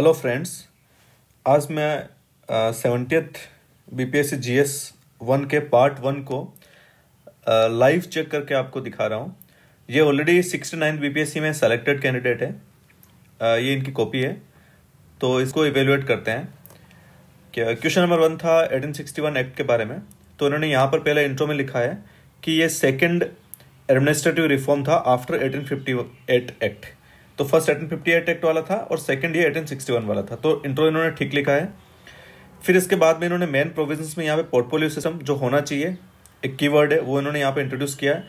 Hello friends. आज मैं 70th BPSC GS 1 के पार्ट 1 को लाइव चेक करके आपको दिखा रहा हूँ। ये ऑलरेडी 69 बीपीएससी में सेलेक्टेड कैंडिडेट है। ये इनकी कॉपी है, तो इसको इवेलुएट करते हैं। क्वेश्चन नंबर 1 था 1861 एक्ट के बारे में। तो इन्होंने यहाँ पर पहले इंट्रो में लिखा है कि ये सेकेंड एडमिनिस्ट्रेटिव रिफॉर्म था आफ्टर 1858 एक्ट। तो फर्स्ट 1858 एक्ट वाला था और सेकंड ये 1861 वाला था। तो इंट्रो इन्होंने ठीक लिखा है। फिर इसके बाद में इन्होंने मेन प्रोविजंस में यहाँ पे पोर्टफोलियो सिस्टम जो होना चाहिए, एक कीवर्ड है, वो इन्होंने यहाँ पे इंट्रोड्यूस किया है।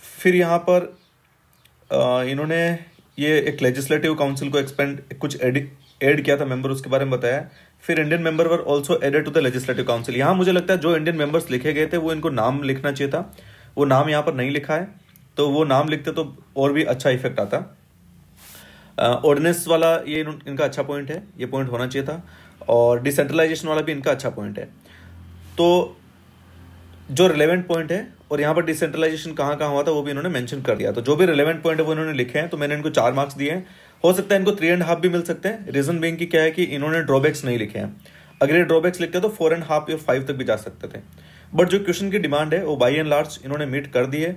फिर यहाँ पर इन्होंने ये एक लेजिस्लेटिव काउंसिल को एक्सपेंड कुछ ऐड किया था मेंबर, उसके बारे में बताया। फिर Indian member were also added to the legislative council. यहाँ मुझे लगता है जो इंडियन मेंबर्स लिखे गए थे वो इनको नाम लिखना चाहिए था, वो नाम यहाँ पर नहीं लिखा है। तो वो नाम लिखते तो और भी अच्छा इफेक्ट आता। ऑर्डिनेंस वाला ये इनका अच्छा पॉइंट है, ये पॉइंट होना चाहिए था। और डिसेंट्रलाइजेशन वाला भी इनका अच्छा पॉइंट है। तो जो रिलेवेंट पॉइंट है और यहाँ पर डिसेंट्रलाइजेशन कहाँ कहाँ हुआ था वो भी इन्होंने मेंशन कर दिया। तो जो भी रिलेवेंट पॉइंट है वो इन्होंने लिखे हैं। तो मैंने इनको 4 मार्क्स दिए हैं। हो सकता है इनको 3.5 भी मिल सकते हैं। रीजन बीइंग की क्या है कि इन्होंने ड्रॉबैक्स नहीं लिखे हैं। अगर ये ड्रॉबैक्स लिखते तो 4.5 या 5 तक भी जा सकते थे। बट जो क्वेश्चन की डिमांड है वो बाई एंड लार्ज इन्होंने मीट कर दी है,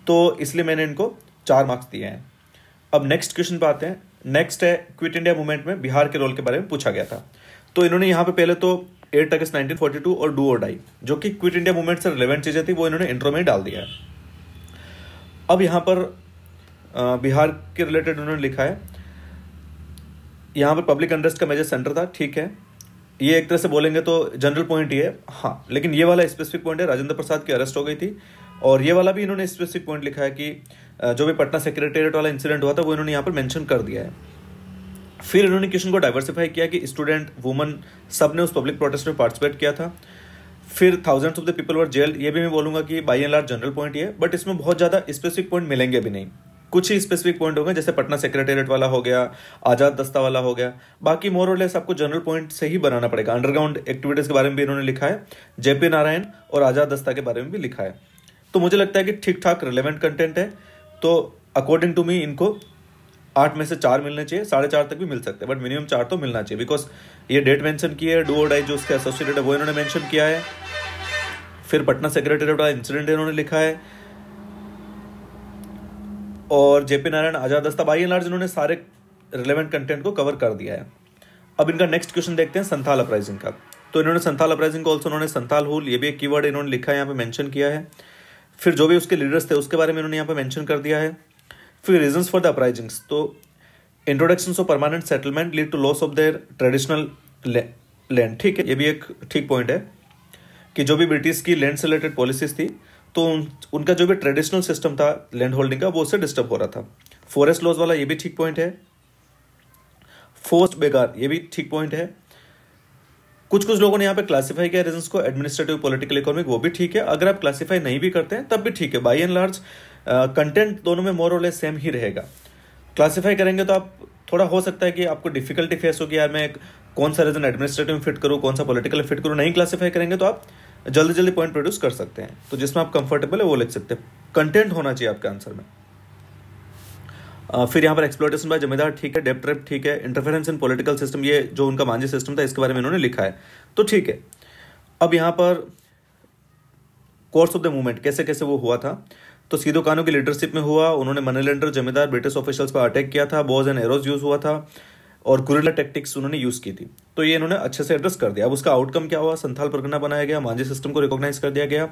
तो इसलिए मैंने इनको 4 मार्क्स दिए हैं। अब नेक्स्ट क्वेश्चन पे आते हैं। नेक्स्ट है क्विट इंडिया मूवमेंट में बिहार के रोल के बारे में पूछा गया था। तो इन्होंने यहाँ पे पहले तो 8 अगस्त 1942 और डू और डाई, जो कि क्विट इंडिया मूवमेंट से रिलेवेंट चीजें थी, वो इन्होंने इंट्रो में ही डाल दिया है। अब यहाँ पर बिहार के रिलेटेड उन्होंने लिखा है, यहाँ पर पब्लिक अनरेस्ट का मेजर सेंटर था। ठीक है, ये एक तरह से बोलेंगे तो जनरल पॉइंट ही है, हाँ। लेकिन ये वाला स्पेसिफिक पॉइंट है, राजेंद्र प्रसाद की अरेस्ट हो गई थी। और ये वाला भी इन्होंने स्पेसिफिक पॉइंट लिखा है कि जो भी पटना सेक्रेटेरिएट वाला इंसिडेंट हुआ था वो इन्होंने यहाँ पर मेंशन कर दिया है। फिर इन्होंने क्वेश्चन को डाइवर्सिफाई किया कि स्टूडेंट, वुमन, सब ने उस पब्लिक प्रोटेस्ट में पार्टिसिपेट किया था। फिर thousands of the people were gelled, ये भी मैं बोलूंगा कि by and large general point ये है। बट इसमें बहुत ज्यादा स्पेसिफिक पॉइंट मिलेंगे भी नहीं, कुछ ही स्पेसिफिक पॉइंट होंगे, जैसे पटना सेक्रेटेरिएट वाला हो गया, आजाद दस्ता वाला हो गया। बाकी मोर और लेस आपको जनरल पॉइंट से ही बनाना पड़ेगा। अंडरग्राउंड एक्टिविटीज के बारे में भी इन्होंने लिखा है, जेपी नारायण और आजाद दस्ता के बारे में भी लिखा है। तो मुझे लगता है कि ठीक ठाक रिलेवेंट कंटेंट है। तो अकॉर्डिंग टू मी इनको 8 में से 4 मिलने चाहिए, 4.5 तक भी मिल सकते हैं, बट मिनिमम 4 तो मिलना चाहिए। बिकॉज ये डेट मेंशन की है, डू और डाई जो उसके एसोसिएटेड है वो इन्होंने मेंशन किया है। फिर पटना सेक्रेटेरिएट वाला इंसिडेंट इन्होंने लिखा है, और जेपी नारायण, आजाद दस्ता, बाई एंड लार्ज इन्होंने सारे रिलेवेंट कंटेंट को कवर कर दिया है। अब इनका नेक्स्ट क्वेश्चन देखते हैं संथाल अपराइजिंग का। तो इन्होंने संथाल अपराइजिंग को ऑल्सो उन्होंने संथाल हुल, ये भी एक कीवर्ड इन्होंने लिखा है, यहाँ पे मेंशन किया है। फिर जो भी उसके लीडर्स थे उसके बारे में इन्होंने यहाँ पे मेंशन कर दिया है। फिर रीजंस फॉर द अपराइजिंग्स, तो introduction of permanent settlement lead to loss of their traditional land. ठीक है, ये भी एक ठीक पॉइंट है कि जो भी ब्रिटिश की लैंड से रिलेटेड पॉलिसीज थी तो उनका जो भी ट्रेडिशनल सिस्टम था लैंड होल्डिंग का वो उससे डिस्टर्ब हो रहा था। फॉरेस्ट लॉज वाला ये भी ठीक पॉइंट है। फोर्स्ड बेगार, ये भी ठीक पॉइंट है। कुछ लोगों ने यहाँ पे क्लासिफाई किया रीजंस को एडमिनिस्ट्रेटिव, पॉलिटिकल, इकोनॉमिक, वो भी ठीक है। अगर आप क्लासिफाई नहीं भी करते हैं तब भी ठीक है। बाई एंड लार्ज कंटेंट दोनों में मोर और लेस सेम ही रहेगा। क्लासिफाई करेंगे तो आप थोड़ा हो सकता है कि आपको डिफिकल्टी फेस होगी, यार मैं कौन सा रीजन एडमिनिस्ट्रेटिव में फिट करूँ, कौन सा पॉलिटिकल फिट करूँ। नहीं क्लासिफाई करेंगे तो आप जल्दी पॉइंट प्रोड्यूस कर सकते हैं। तो जिसमें आप कंफर्टेबल है वो लिख सकते हैं। कंटेंट होना चाहिए आपके आंसर में। फिर यहाँ पर एक्सप्लॉयटेशन बाय जमींदार ठीक है, डेब्ट ट्रैप ठीक है, इंटरफेरेंस इन पॉलिटिकल सिस्टम, ये जो उनका मांझी सिस्टम था इसके बारे में इन्होंने लिखा है, तो ठीक है। अब यहाँ पर कोर्स ऑफ द मूवमेंट कैसे कैसे वो हुआ था, तो सीधो कानू की लीडरशिप में हुआ। उन्होंने मनी लेंडर, जमींदार, ब्रिटिश ऑफिशियल्स पर अटैक किया था, बॉज एंड एरोज यूज हुआ था, और गुरिल्ला टैक्टिक्स उन्होंने यूज की थी। तो ये इन्होंने अच्छे से एड्रेस कर दिया। अब उसका आउटकम क्या हुआ, संथाल परगना बनाया गया, मांझी सिस्टम को रिकॉग्नाइज कर दिया गया,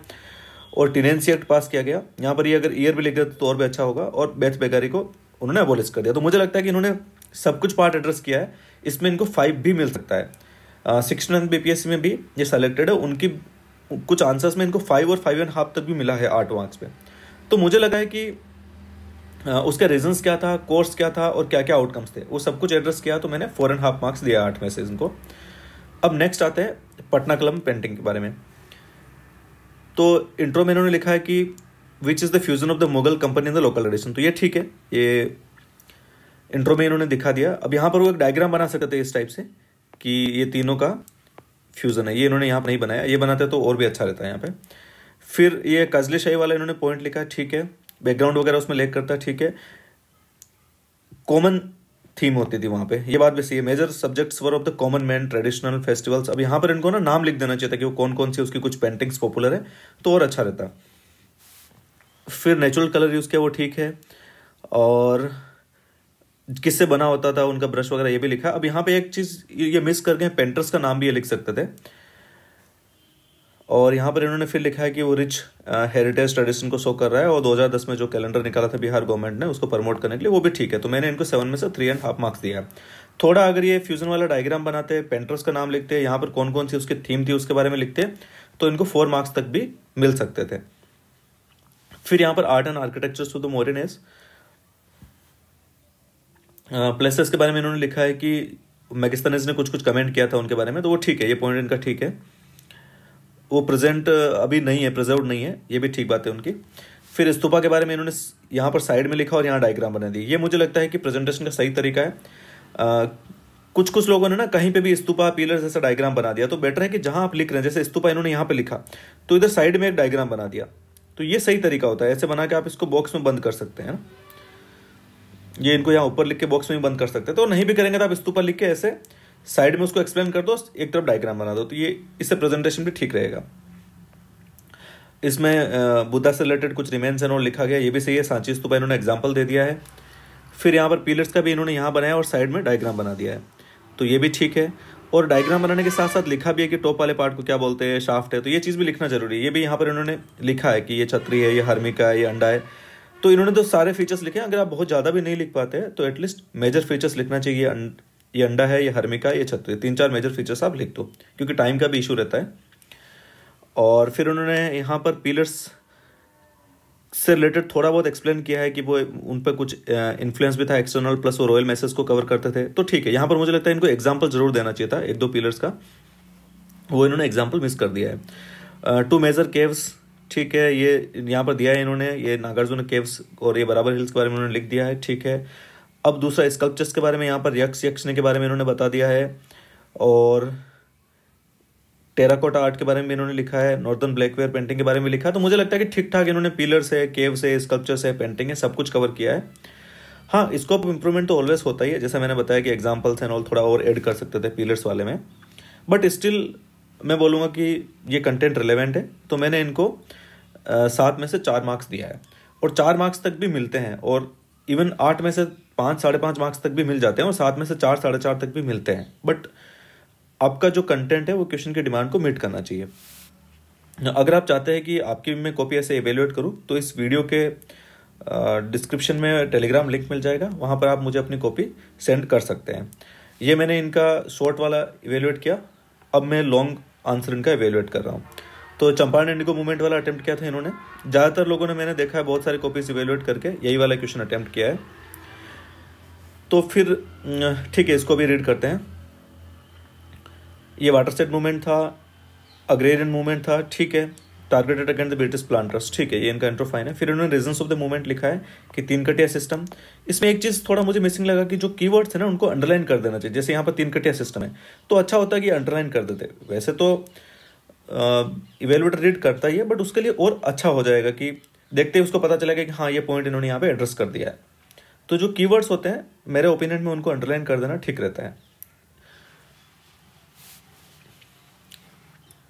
और टीनेंसी एक्ट पास किया गया। यहाँ पर ये अगर ईयर भी लिख गया तो और भी अच्छा होगा, और बेथ बेगारी को उन्होंने अबोलिश कर दिया। तो मुझे लगता है कि इन्होंने सब कुछ पार्ट एड्रेस किया है। इसमें इनको 5 भी मिल सकता है। 69 बीपीएससी में भी ये सेलेक्टेड है, उनकी कुछ आंसर्स में इनको 5 और 5.5 तक भी मिला है 8 मार्क्स पे। तो मुझे लगा है कि उसके रीजंस क्या था, कोर्स क्या था, और क्या क्या आउटकम्स थे, वो सब कुछ एड्रेस किया। तो मैंने 4.5 मार्क्स दिया 8 में से इनको। अब नेक्स्ट आते हैं पटना क्लब पेंटिंग के बारे में। तो इंट्रो में इन्होंने लिखा है कि which is the fusion of the Mughal company in the local tradition. तो ये ठीक है, ये इंट्रो में इन्होंने दिखा दिया। अब यहाँ पर वो एक डायग्राम बना सकते थे इस टाइप से कि ये तीनों का फ्यूजन है। ये इन्होंने यहाँ पर नहीं बनाया, ये बनाते तो और भी अच्छा रहता है यहाँ पे। फिर ये कजली शाही वाला इन्होंने पॉइंट लिखा है, ठीक है। बैकग्राउंड वगैरह उसमें लेक करता है, ठीक है। कॉमन थीम होती थी वहाँ पे। ये बात भी सही है। Major subjects were of the common man traditional festivals. अब यहाँ पर इनको ना नाम लिख देना चाहिए था कि वो कौन कौन सी उसकी कुछ पेंटिंग्स पॉपुलर है, तो और अच्छा रहता। फिर नेचुरल कलर यूज़ किया, वो ठीक है। और किससे बना होता था, उनका ब्रश वगैरह ये भी लिखा। अब यहाँ पे एक चीज़ ये मिस कर गए, पेंटर्स का नाम भी ये लिख सकते थे। और यहाँ पर इन्होंने फिर लिखा है कि वो रिच हेरिटेज ट्रेडिशन को शो कर रहा है, और 2010 में जो कैलेंडर निकाला था बिहार गवर्नमेंट ने उसको प्रमोट करने के लिए, वो भी ठीक है। तो मैंने इनको 7 में से 3.5 मार्क्स दिया है। थोड़ा अगर ये फ्यूजन वाला डायग्राम बनाते, पेंटर्स का नाम लिखते, यहाँ पर कौन कौन सी उसकी थीम थी उसके बारे में लिखते, तो इनको 4 मार्क्स तक भी मिल सकते थे। फिर यहाँ पर art and architecture to the modern age, places के बारे में इन्होंने लिखा है कि मैगिस्तानीज ने कुछ कुछ कमेंट किया था उनके बारे में, तो वो ठीक है, ये पॉइंट इनका ठीक है। वो प्रेजेंट अभी नहीं है, प्रिजर्व नहीं है, ये भी ठीक बात है उनकी। फिर स्तूपा के बारे में इन्होंने यहाँ पर साइड में लिखा और यहाँ डायग्राम बना दी। ये मुझे लगता है कि प्रेजेंटेशन का सही तरीका है। कुछ कुछ लोगों ने ना कहीं पे भी स्तूपा पिलर जैसा डायग्राम बना दिया, तो बेटर है कि जहां आप लिख रहे हैं, जैसे स्तूपा इन्होंने यहाँ पे लिखा तो इधर साइड में एक डायग्राम बना दिया, तो ये सही तरीका होता है। ऐसे बना के आप इसको बॉक्स में बंद कर सकते हैं ना, ये इनको यहाँ ऊपर लिख के बॉक्स में बंद कर सकते हैं। तो नहीं भी करेंगे तो आप स्तूपा लिख के ऐसे साइड में उसको एक्सप्लेन कर दो, एक तरफ डायग्राम बना दो, तो ये इससे प्रेजेंटेशन भी ठीक रहेगा। इसमें बुद्धा से रिलेटेड कुछ रिमेन्स एंड और लिखा गया, ये भी सही है। सांची स्तूपा इन्होंने एग्जाम्पल दे दिया है। फिर यहाँ पर पिलर्स का भी इन्होंने यहाँ बनाया और साइड में डायग्राम बना दिया है, तो ये भी ठीक है। और डायग्राम बनाने के साथ साथ लिखा भी है कि टॉप वाले पार्ट को क्या बोलते हैं, शाफ्ट है, तो ये चीज़ भी लिखना जरूरी है। ये भी यहाँ पर इन्होंने लिखा है कि ये छतरी है, ये हर्मिका है, ये अंडा है। तो इन्होंने तो सारे फीचर्स लिखे हैं। अगर आप बहुत ज़्यादा भी नहीं लिख पाते हैं तो एटलीस्ट मेजर फीचर्स लिखना चाहिए। ये अंडा है, ये हर्मिका, ये छतरी, 3-4 मेजर फीचर्स आप लिख दो, क्योंकि टाइम का भी इशू रहता है। और फिर उन्होंने यहाँ पर पिलर्स से रिलेटेड थोड़ा बहुत एक्सप्लेन किया है कि वो उन पर कुछ इन्फ्लुएंस भी था एक्सटर्नल, प्लस वो रॉयल मैसेज को कवर करते थे, तो ठीक है। यहाँ पर मुझे लगता है इनको एग्जाम्पल जरूर देना चाहिए था 1-2 पिलर्स का, वो इन्होंने एग्जाम्पल मिस कर दिया है। 2 मेजर केव्स, ठीक है, ये यहाँ पर दिया है इन्होंने, ये नागार्जुन केव्स और ये बराबर हिल्स के बारे में उन्होंने लिख दिया है, ठीक है। अब दूसरा स्कल्पचर्स के बारे में यहाँ पर यक्षने के बारे में इन्होंने बता दिया है, और टेराकोटा आर्ट के बारे में इन्होंने लिखा है, नॉर्दर्न ब्लैकवेयर पेंटिंग के बारे में लिखा है। तो मुझे लगता है कि ठीक ठाक इन्होंने पिलर्स है, केव्स है, स्कल्पचर्स है, पेंटिंग है, सब कुछ कवर किया है। हाँ, स्कोप इंप्रूवमेंट तो ऑलवेज होता ही है, जैसा मैंने बताया कि एग्जाम्पल्स एंड ऑल थोड़ा और ऐड कर सकते थे पिलर्स वाले में, बट स्टिल मैं बोलूँगा कि ये कंटेंट रिलेवेंट है, तो मैंने इनको 7 में से 4 मार्क्स दिया है। और 4 मार्क्स तक भी मिलते हैं, और इवन 8 में से 5-5.5 मार्क्स तक भी मिल जाते हैं, और 7 में से 4-4.5 तक भी मिलते हैं। बट आपका जो कंटेंट है वो क्वेश्चन की डिमांड को मीट करना चाहिए। अगर आप चाहते हैं कि आपकी मैं कॉपी ऐसे एवेल्युएट करूं, तो इस वीडियो के डिस्क्रिप्शन में टेलीग्राम लिंक मिल जाएगा, वहां पर आप मुझे अपनी कॉपी सेंड कर सकते हैं। ये मैंने इनका शॉर्ट वाला इवेल्युएट किया, अब मैं लॉन्ग आंसर इनका इवेल्युएट कर रहा हूँ। तो चंपारण इंडिगो मूवमेंट वाला अटेम्प्ट किया था इन्होंने। ज़्यादातर लोगों ने, मैंने देखा है, बहुत सारी कॉपीज इवेल्युएट करके यही वाला क्वेश्चन अटेम्प्ट किया है। तो फिर ठीक है, इसको भी रीड करते हैं। ये वाटर स्टेट मूवमेंट था, अग्रेरियन मूवमेंट था, ठीक है, targeted against the British planters, ठीक है, ये इनका इंट्रोफाइन है। फिर उन्होंने रीजंस ऑफ द मूवमेंट लिखा है कि 3 कटिया सिस्टम। इसमें एक चीज़ थोड़ा मुझे मिसिंग लगा कि जो कीवर्ड्स है ना उनको अंडरलाइन कर देना चाहिए। जैसे यहाँ पर 3 कटिया सिस्टम है, तो अच्छा होता है कि अंडरलाइन कर देते। वैसे तो इवेल्युएटर रीड करता ही है, बट उसके लिए और अच्छा हो जाएगा कि देखते ही उसको पता चलेगा कि हाँ, ये पॉइंट इन्होंने यहाँ पे एड्रेस कर दिया है। तो जो कीवर्ड्स होते हैं मेरे ओपिनियन में उनको अंडरलाइन कर देना ठीक रहता है।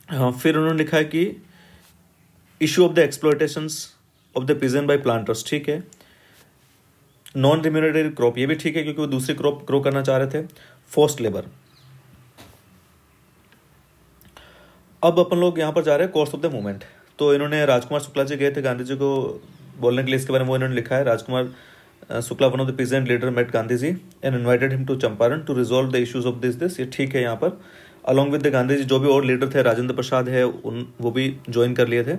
हाँ, फिर उन्होंने लिखा है कि issue of the exploitations of the pigeon by planters, ठीक है। नॉन रिम्यूनरेटिव क्रॉप, ये भी ठीक है, क्योंकि वो दूसरी क्रॉप ग्रो करना चाह रहे थे। Forced labour. अब अपन लोग यहाँ पर जा रहे हैं कोर्स ऑफ द मूवमेंट। तो इन्होंने, राजकुमार शुक्ला जी गए थे गांधी जी को बोलने के लिए इसके बारे में, वो इन्होंने लिखा है। Rajkumar Shukla, one of the peasant leader, met Gandhi ji and invited him to Champaran to resolve the issues of this. ये ठीक है यहाँ पर। Along with the Gandhi ji जो भी और लीडर थे, राजेंद्र प्रसाद है, वो भी ज्वाइन कर लिए थे।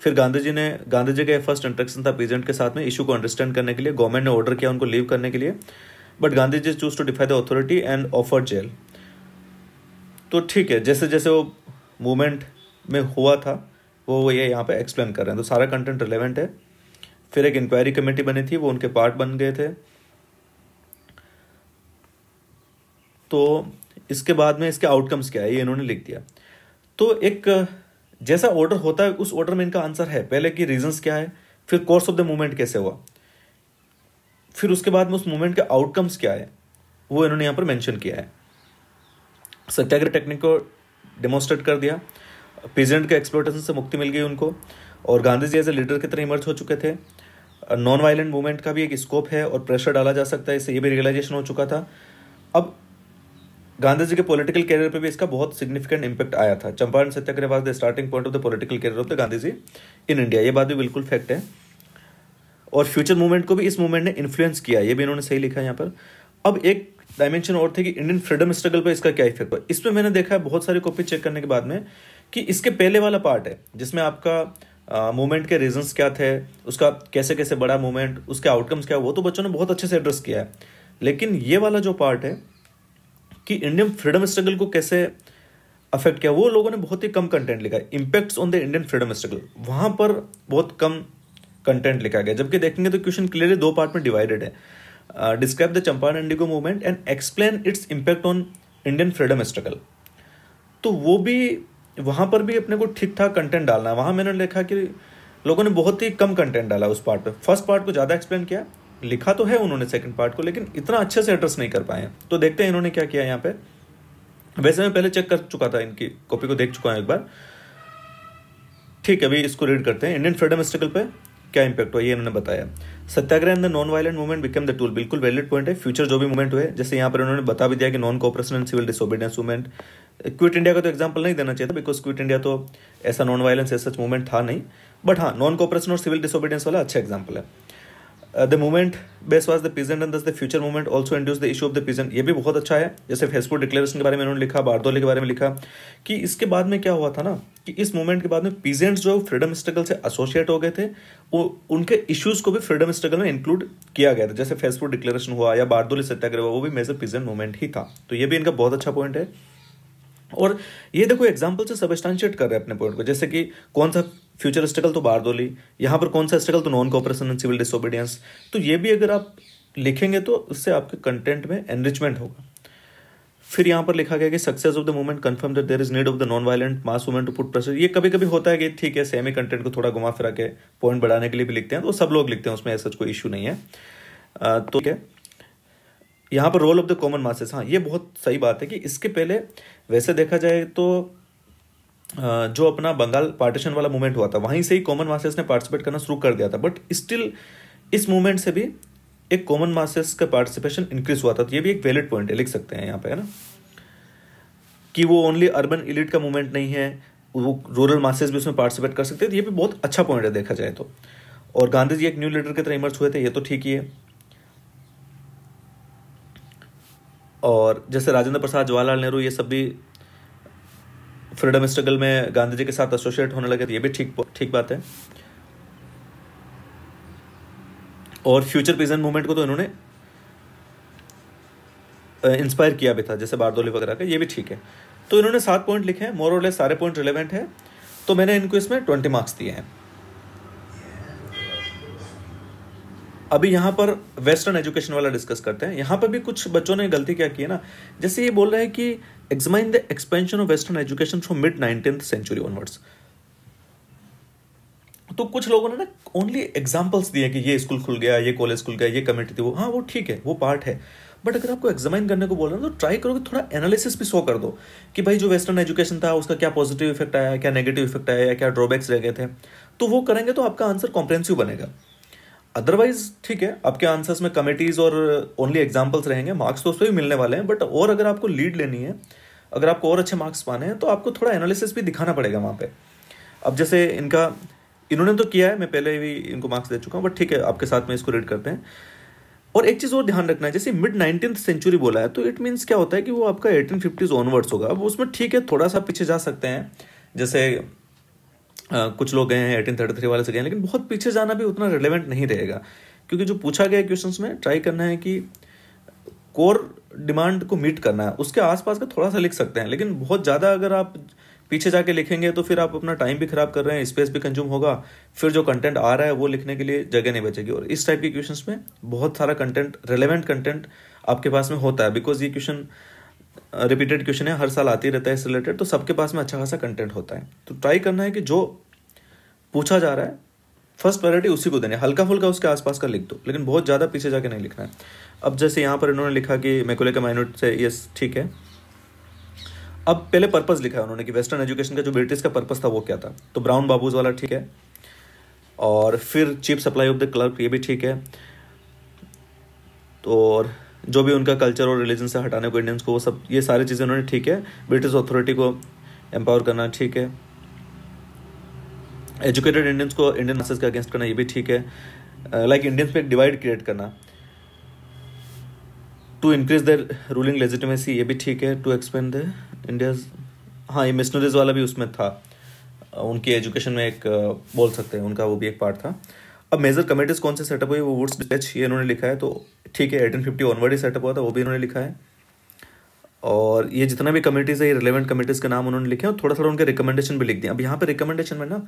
फिर गांधी जी का फर्स्ट इंटरेक्शन था पीजेंट के साथ में, इशू को अंडरस्टैंड करने के लिए। गवर्नमेंट ने ऑर्डर किया उनको लीव करने के लिए, but Gandhi ji choose to defy the authority and offer jail. तो ठीक है, जैसे जैसे वो मूवमेंट में हुआ था वो ये यहाँ पे एक्सप्लेन कर रहे हैं, तो सारा कंटेंट रिलेवेंट है। फिर एक इंक्वायरी कमेटी बनी थी, वो उनके पार्ट बन गए थे। तो इसके बाद में इसके आउटकम्स क्या है ये इन्होंने लिख दिया। तो एक जैसा ऑर्डर होता है उस ऑर्डर में इनका आंसर है, पहले की रीजंस क्या है, फिर कोर्स ऑफ द मूवमेंट कैसे हुआ, फिर उसके बाद में उस मूवमेंट के आउटकम्स क्या है, वो इन्होंने यहाँ पर मेंशन किया है। सत्याग्रह टेक्निक को डेमोन्स्ट्रेट कर दिया, पीजेंट के एक्सप्लॉयटेशन से मुक्ति मिल गई उनको, और Gandhi ji as a leader की तरह इमर्ज हो चुके थे। नॉन वायलेंट मूवमेंट का भी एक स्कोप है और प्रेशर डाला जा सकता है, इससे ये भी रियलाइजेशन हो चुका था। अब गांधी जी के पॉलिटिकल कैरियर पे भी इसका बहुत सिग्निफिकेंट इंपैक्ट आया था। Champaran Satyagraha was the starting point of the political career of the Gandhi ji in India, ये बात भी बिल्कुल फैक्ट है। और फ्यूचर मूवमेंट को भी इस मूवमेंट ने इन्फ्लुएंस किया, ये भी इन्होंने सही लिखा है यहाँ पर। अब एक डायमेंशन और थे कि इंडियन फ्रीडम स्ट्रगल पर इसका क्या इफेक्ट हुआ। इसमें मैंने देखा है बहुत सारी कॉपी चेक करने के बाद में कि इसके पहले वाला पार्ट है जिसमें आपका मूवमेंट के रीजंस क्या थे, उसका कैसे कैसे बड़ा मूवमेंट, उसके आउटकम्स क्या, वो तो बच्चों ने बहुत अच्छे से एड्रेस किया है। लेकिन ये वाला जो पार्ट है कि इंडियन फ्रीडम स्ट्रगल को कैसे अफेक्ट किया, वो लोगों ने बहुत ही कम कंटेंट लिखा है। Impacts on the Indian freedom struggle, वहां पर बहुत कम कंटेंट लिखा गया। जबकि देखेंगे तो क्वेश्चन क्लियरली दो पार्ट में डिवाइडेड है, describe the Champaran Indigo movement and explain its impact on Indian freedom struggle. तो वो भी वहां पर भी अपने को ठीक ठाक कंटेंट डालना है। वहां मैंने लिखा कि लोगों ने बहुत ही कम कंटेंट डाला उस पार्ट पे। फर्स्ट पार्ट को ज्यादा एक्सप्लेन किया, लिखा तो है उन्होंने सेकंड पार्ट को, लेकिन इतना अच्छे से एड्रेस नहीं कर पाए। तो देखते हैं इन्होंने क्या किया यहाँ पे। वैसे मैं पहले चेक कर चुका था, इनकी कॉपी को देख चुका हूं एक बार। ठीक है, अभी इसको रीड करते हैं। इंडियन फ्रीडम स्ट्रगल पे क्या इंपैक्ट हुआ ये इन्होंने बताया। Satyagraha and the non violent movement become the tool, बिल्कुल वैलिड पॉइंट है। फ्यूचर जो भी मूवमेंट हुए, जैसे यहाँ पर उन्होंने बता भी दिया कि non cooperation and civil disobedience movement. Quit India का तो एग्जांपल नहीं देना चाहिए था, बिकॉज क्विट इंडिया तो ऐसा नॉन वायलेंस ऐसा सच मूवमेंट था नहीं, बट हाँ नॉन कोऑपरेशन और सिविल डिसोबीडियंस वाला अच्छा एग्जाम्पल है। The movement base was the peasant and thus the future movement also induce the issue of the peasant, ये भी बहुत अच्छा है। जैसे फेसबुक डिक्लेरेशन के बारे में उन्होंने लिखा, बारदोली के बारे में लिखा कि इसके बाद में क्या हुआ था ना कि इस मूवमेंट के बाद में पीजेंट्स जो फ्रीडम स्ट्रगल से एसोसिएट हो गए थे, वो उनके इश्यूज को भी फ्रीडम स्ट्रगल में इंक्लूड किया गया था। जैसे फेसबुक डिक्लेरेशन हुआ या बारदोली सत्याग्रह हुआ, वो भी मेजर पीजेंट मूवमेंट ही था। तो ये भी इनका बहुत अच्छा पॉइंट है। और ये देखो एग्जाम्पल से सबस्टेंशिएट कर रहे हैं अपने पॉइंट को, जैसे कि कौन सा फ्यूचर स्ट्रगल तो बारदोली, यहाँ पर कौन सा स्ट्रगल तो non cooperation and civil disobedience. तो ये भी अगर आप लिखेंगे तो उससे आपके कंटेंट में एनरिचमेंट होगा। फिर यहाँ पर लिखा गया कि success of the movement confirm that there is need of the non violent mass movement to put pressure. ये कभी कभी होता है कि ठीक है सेमी कंटेंट को थोड़ा घुमा फिरा के पॉइंट बढ़ाने के लिए भी लिखते हैं, तो सब लोग लिखते हैं, उसमें ऐसा कोई इशू नहीं है। तो क्या यहाँ पर role of the common masses, हाँ ये बहुत सही बात है कि इसके पहले वैसे देखा जाए तो जो अपना बंगाल पार्टीशन वाला मूवमेंट हुआ था वहीं से ही कॉमन मासेस ने पार्टिसिपेट करना शुरू कर दिया था, बट स्टिल इस मूवमेंट से भी एक कॉमन मासेस का पार्टिसिपेशन इंक्रीज हुआ था। तो ये भी एक वैलिड पॉइंट है, लिख सकते हैं यहाँ पे, है ना, कि वो ओनली अर्बन इलीट का मूवमेंट नहीं है, वो रूरल मासेस भी उसमें पार्टिसिपेट कर सकते हैं। तो ये भी बहुत अच्छा पॉइंट है देखा जाए तो। और गांधी जी एक न्यू लीडर की तरह इमर्ज हुए थे, ये तो ठीक ही है। और जैसे राजेंद्र प्रसाद, जवाहरलाल नेहरू, ये सब भी फ्रीडम स्ट्रगल में गांधी जी के साथ एसोसिएट होने लगे, तो ये भी ठीक बात है। और फ्यूचर पीजेंट मूवमेंट को तो इन्होंने इंस्पायर किया भी था, जैसे बारदोली वगैरह का, ये भी ठीक है। तो इन्होंने 7 पॉइंट लिखे हैं, मोर और लेस सारे पॉइंट रिलेवेंट है, तो मैंने इनको इसमें 20 मार्क्स दिए हैं। अभी यहाँ पर वेस्टर्न एजुकेशन वाला डिस्कस करते हैं। यहाँ पर भी कुछ बच्चों ने गलती क्या की है ना, जैसे ये बोल रहे हैं कि examine the expansion of western education from mid 19th century onwards. तो कुछ लोगों ने ना ओनली एग्जांपल्स दिए कि ये स्कूल खुल गया, ये कॉलेज खुल गया, ये कमेटी थी, वो हाँ वो ठीक है, वो पार्ट है। बट अगर आपको एग्जामाइन करने को बोल रहे हैं तो ट्राई करो कि थोड़ा एनालिसिस भी शो कर दो कि भाई जो वेस्टर्न एजुकेशन था उसका क्या पॉजिटिव इफेक्ट आया, क्या नेगेटिव इफेक्ट आया, क्या ड्रॉबैक्स रह गए थे। तो वो करेंगे तो आपका आंसर कॉम्प्रेहेंसिव बनेगा। अदरवाइज ठीक है, आपके आंसर्स में कमेटीज और ओनली एग्जांपल्स रहेंगे, मार्क्स तो उस पर भी मिलने वाले हैं, बट और अगर आपको लीड लेनी है, अगर आपको और अच्छे मार्क्स पाने हैं, तो आपको थोड़ा एनालिसिस भी दिखाना पड़ेगा वहाँ पे। अब जैसे इन्होंने तो किया है, मैं पहले भी इनको मार्क्स दे चुका हूँ, बट ठीक है आपके साथ में इसको रीड करते हैं। और एक चीज़ और ध्यान रखना है, जैसे मिड 19th सेंचुरी बोला है, तो इट मीन्स क्या होता है कि वो आपका 1850s ऑनवर्ड्स होगा। अब उसमें ठीक है थोड़ा सा पीछे जा सकते हैं, जैसे कुछ लोग गए हैं 1833 वाले से गए हैं, लेकिन बहुत पीछे जाना भी उतना रिलेवेंट नहीं रहेगा, क्योंकि जो पूछा गया क्वेश्चंस में ट्राई करना है कि कोर डिमांड को मीट करना है, उसके आसपास का थोड़ा सा लिख सकते हैं। लेकिन बहुत ज़्यादा अगर आप पीछे जाके लिखेंगे तो फिर आप अपना टाइम भी खराब कर रहे हैं, स्पेस भी कंज्यूम होगा, फिर जो कंटेंट आ रहा है वो लिखने के लिए जगह नहीं बचेगी। और इस टाइप के क्वेश्चंस में बहुत सारा कंटेंट, रिलेवेंट कंटेंट आपके पास में होता है, बिकॉज ये क्वेश्चन रिपीटेड क्वेश्चन है, हर साल आती रहता है इससे रिलेटेड, तो सबके पास में अच्छा खासा कंटेंट होता है। तो ट्राई करना है कि जो पूछा जा रहा है फर्स्ट प्रायोरिटी उसी को देनी है। हल्का फुल्का उसके आसपास का लिख दो, लेकिन बहुत ज़्यादा पीछे जाके नहीं लिखना है। अब जैसे यहाँ पर इन्होंने लिखा कि मैकुले का माइनॉरिटी से, यस ठीक है। अब पहले पर्पस लिखा है उन्होंने कि वेस्टर्न एजुकेशन का जो ब्रिटिश का पर्पस था वो क्या था, तो ब्राउन बाबूज वाला ठीक है। और फिर cheap supply of the clerk, ये भी ठीक है। तो और जो भी उनका कल्चर और रिलीजन से हटाने को इंडियंस को, वो सब, ये सारी चीज़ें उन्होंने ठीक है। ब्रिटिश अथॉरिटी को एम्पावर करना ठीक है। एजुकेटेड इंडियंस को इंडियन मासेस के अगेंस्ट करना, ये भी ठीक है। लाइक इंडियंस पे एक डिवाइड क्रिएट करना, to increase their ruling legitimacy, ये भी ठीक है। टू एक्सपेंड द इंडियाज, हाँ ये मिशनरीज वाला भी उसमें था, उनकी एजुकेशन में एक बोल सकते हैं उनका वो भी एक पार्ट था। अब मेजर कमेटीज कौन से सेटअप हुई, वो वुड्स डिस्पैच, ये इन्होंने लिखा है, तो ठीक है। 1850 ऑनवर्ड ही सेटअप हुआ था, वो भी इन्होंने लिखा है। और ये जितना भी कमेटीज है, ये रिलेवेंट कमेटीज के नाम उन्होंने लिखे हैं, और थोड़ा थोड़ा उनके रिकमेंडेशन भी लिख दिए। अब यहाँ पे रिकमेंडेशन में ना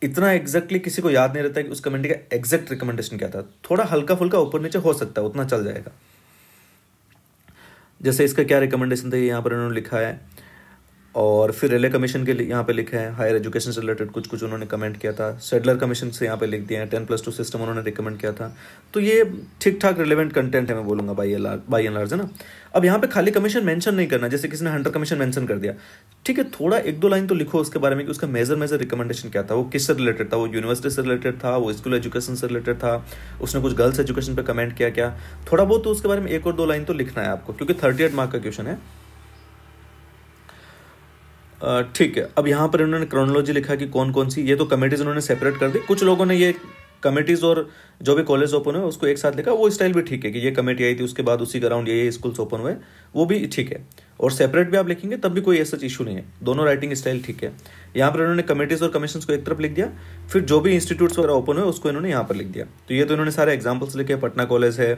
इतना एग्जैक्टली किसी को याद नहीं रहता कि उस कमेटी का एग्जैक्ट रिकमेंडेशन क्या था, थोड़ा हल्का फुल्का ऊपर नीचे हो सकता है, उतना चल जाएगा। जैसे इसका क्या रिकमेंडेशन था, ये यहाँ पर इन्होंने लिखा है। और फिर रेले कमीशन के लिए यहाँ पे लिखा है, हायर एजुकेशन से रिलेटेड कुछ कुछ उन्होंने कमेंट किया था। सेडलर कमीशन से यहाँ पे लिख दिया है, 10+2 सिस्टम उन्होंने रिकमेंड किया था। तो ये ठीक ठाक रिलेवेंट कंटेंट है, मैं बोलूँगा बाई एंड लार्ज, है ना। अब यहाँ पे खाली कमीशन मेंशन नहीं करना, जैसे किसी ने हंटर कमीशन मेंशन कर दिया, ठीक है, थोड़ा एक दो लाइन तो लिखो उसके बारे में कि उसका मेजर रिकमेंडेशन क्या था, वो किससे रिलेटेड था, वो यूनिवर्सिटी से रिलेटेड था, वो स्कूल एजुकेशन से रिलेटेड था, उसने कुछ गर्ल्स एजुकेशन पे कमेंट किया क्या, थोड़ा बहुत तो उसके बारे में एक और दो लाइन तो लिखना है आपको, क्योंकि 38 मार्क का क्वेश्चन है। ठीक है। अब यहाँ पर इन्होंने क्रोनोलॉजी लिखा कि कौन कौन सी, ये तो कमेटीज उन्होंने सेपरेट कर दी। कुछ लोगों ने ये कमेटीज और जो भी कॉलेज ओपन हुए उसको एक साथ लिखा, वो स्टाइल भी ठीक है कि ये कमेटी आई थी, उसके बाद उसी के अराउंड ये स्कूल्स ओपन हुए, वो भी ठीक है। और सेपरेट भी आप लिखेंगे तब भी कोई ऐसा इशू नहीं है, दोनों राइटिंग स्टाइल ठीक है। यहाँ पर इन्होंने कमेटीज और कमीशन को एक तरफ लिख दिया, फिर जो भी इंस्टीट्यूट्स वगैरह ओपन हुए उसको इन्होंने यहाँ पर लिख दिया। तो ये तो इन्होंने सारे एग्जाम्पल्स लिखे, पटना कॉलेज है।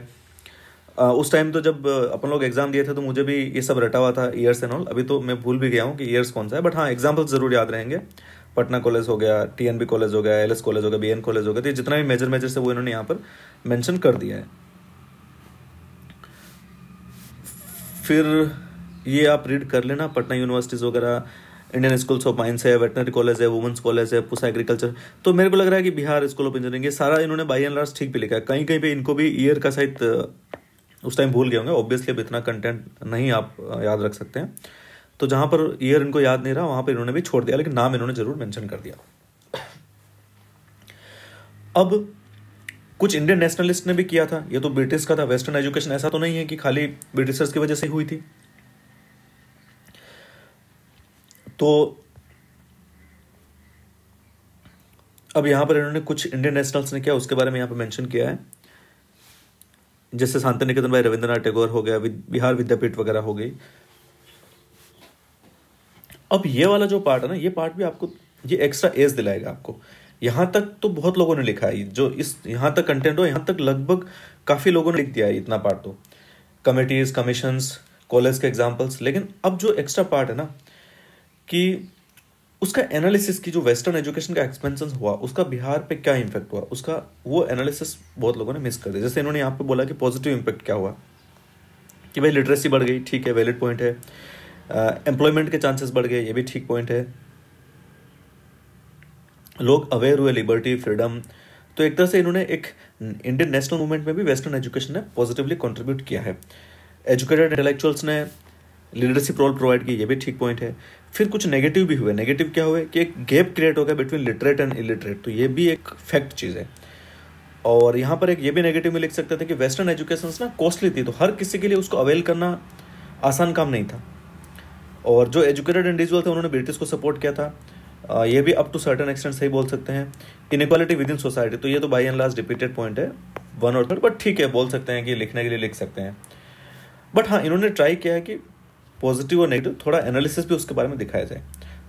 उस टाइम तो जब अपन लोग एग्जाम दिए थे तो मुझे भी ये सब रटा हुआ था, ईयर्स एंड ऑल। अभी तो मैं भूल भी गया हूँ कि ईयर्स कौन सा है, बट हाँ एग्जाम्पल्स जरूर याद रहेंगे। पटना कॉलेज हो गया, TNB कॉलेज हो गया, LS कॉलेज हो गया, BN कॉलेज हो गया, तो जितना भी मेजर से वो इन्होंने यहाँ पर मेंशन कर दिया है। फिर ये आप रीड कर लेना, पटना यूनिवर्सिटीज वगैरह, इंडियन स्कूल्स ऑफ माइंस है, वेटनरी कॉलेज है, वुमेंस कॉलेज है, पूसा एग्रीकल्चर। तो मेरे को लग रहा है कि बिहार स्कूल ऑफ इंजीनियरिंग, ये सारा इन्होंने बाई एंड लार्ज ठीक भी लिखा है। कहीं कहीं पे इनको भी ईयर का शायद उस टाइम भूल गए होंगे, ऑब्वियसली अब इतना कंटेंट नहीं आप याद रख सकते हैं, तो जहां पर ईयर इनको याद नहीं रहा वहां पर इन्होंने भी छोड़ दिया, लेकिन नाम इन्होंने जरूर मेंशन कर दिया। अब कुछ इंडियन नेशनलिस्ट ने भी किया था, ये तो ब्रिटिश का था। वेस्टर्न एजुकेशन ऐसा तो नहीं है कि खाली ब्रिटिशर्स की वजह से हुई थी। तो अब यहां पर इन्होंने कुछ इंडियन नेशनल्स ने किया, उसके बारे में यहां पर मेंशन किया है, जैसे शांति निकेतन भाई रविंद्रनाथ टैगोर हो गया, बिहार विद्यापीठ वगैरह हो गई। अब ये वाला जो पार्ट है ना, ये पार्ट भी आपको ये एक्स्ट्रा एज दिलाएगा आपको। यहां तक तो बहुत लोगों ने लिखा है, जो इस यहां तक कंटेंट हो, यहां तक लगभग काफी लोगों ने लिख दिया है इतना पार्ट, तो कमिटीज, कमीशंस, कॉलेज के एग्जाम्पल्स। लेकिन अब जो एक्स्ट्रा पार्ट है ना, कि उसका एनालिसिस की, जो वेस्टर्न एजुकेशन का एक्सपेंशन हुआ उसका बिहार पे क्या इम्पैक्ट हुआ, उसका वो एनालिसिस बहुत लोगों ने मिस कर दिया। जैसे इन्होंने यहाँ पे बोला कि पॉजिटिव इम्पैक्ट क्या हुआ, कि भाई लिटरेसी बढ़ गई, ठीक है, वैलिड पॉइंट है। एम्प्लॉयमेंट के चांसेस बढ़ गए, ये भी ठीक पॉइंट है। लोग अवेयर हुए, लिबर्टी, फ्रीडम। तो एक तरह से इन्होंने एक इंडियन नेशनल मूवमेंट में भी वेस्टर्न एजुकेशन ने पॉजिटिवली कंट्रीब्यूट किया है। एजुकेटेड इंटेलेक्चुअल्स ने लीडरशिप रोल प्रोवाइड की, ये भी ठीक पॉइंट है। फिर कुछ नेगेटिव भी हुए। नेगेटिव क्या हुए कि एक गैप क्रिएट हो गया बिटवीन लिटरेट एंड इलिटरेट, तो ये भी एक फैक्ट चीज़ है। और यहाँ पर एक ये भी नेगेटिव में लिख सकते थे कि वेस्टर्न एजुकेशन ना कॉस्टली थी, तो हर किसी के लिए उसको अवेल करना आसान काम नहीं था। और जो एजुकेटेड इंडिविजुअल थे उन्होंने ब्रिटिश को सपोर्ट किया था, ये भी अप टू सर्टेन एक्सटेंट सही बोल सकते हैं। इनइक्वालिटी विद इन सोसाइटी, तो ये तो by and large repeated point है, वन और थर्ड, बट ठीक है, बोल सकते हैं कि लिखने के लिए लिख सकते हैं। बट हाँ, इन्होंने ट्राई किया है कि पॉजिटिव और नेगेटिव थोड़ा एनालिसिस भी उसके बारे में दिखाया जाए।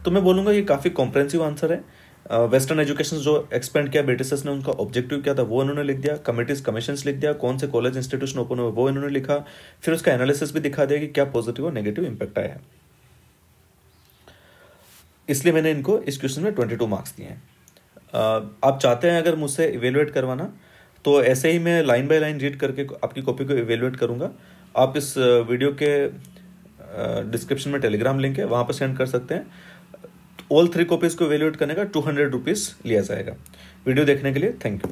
तो मैं बोलूँगा ये काफ़ी कॉम्प्रहेंसिव आंसर है। वेस्टर्न एजुकेशन जो एक्सपेंड किया ब्रिटिशर्स ने, उनका ऑब्जेक्टिव क्या था वो इन्होंने लिख दिया, कमिटीज, कमीशंस लिख दिया, कौन से कॉलेज इंस्टीट्यूशन ओपन हुए वो इन्होंने लिखा, फिर उसका एनालिसिस भी दिखा दिया कि क्या पॉजिटिव और नेगेटिव इम्पैक्ट आया है। इसलिए मैंने इनको इस क्वेश्चन में 22 मार्क्स दिए हैं। आप चाहते हैं अगर मुझसे इवेलुएट करवाना, तो ऐसे ही मैं लाइन बाय लाइन रीड करके आपकी कॉपी को इवेलुएट करूंगा। आप इस वीडियो के डिस्क्रिप्शन में टेलीग्राम लिंक है, वहाँ पर सेंड कर सकते हैं। ऑल 3 कॉपीज को इवेलुएट करने का 200 रुपीज़ लिया जाएगा। वीडियो देखने के लिए थैंक यू।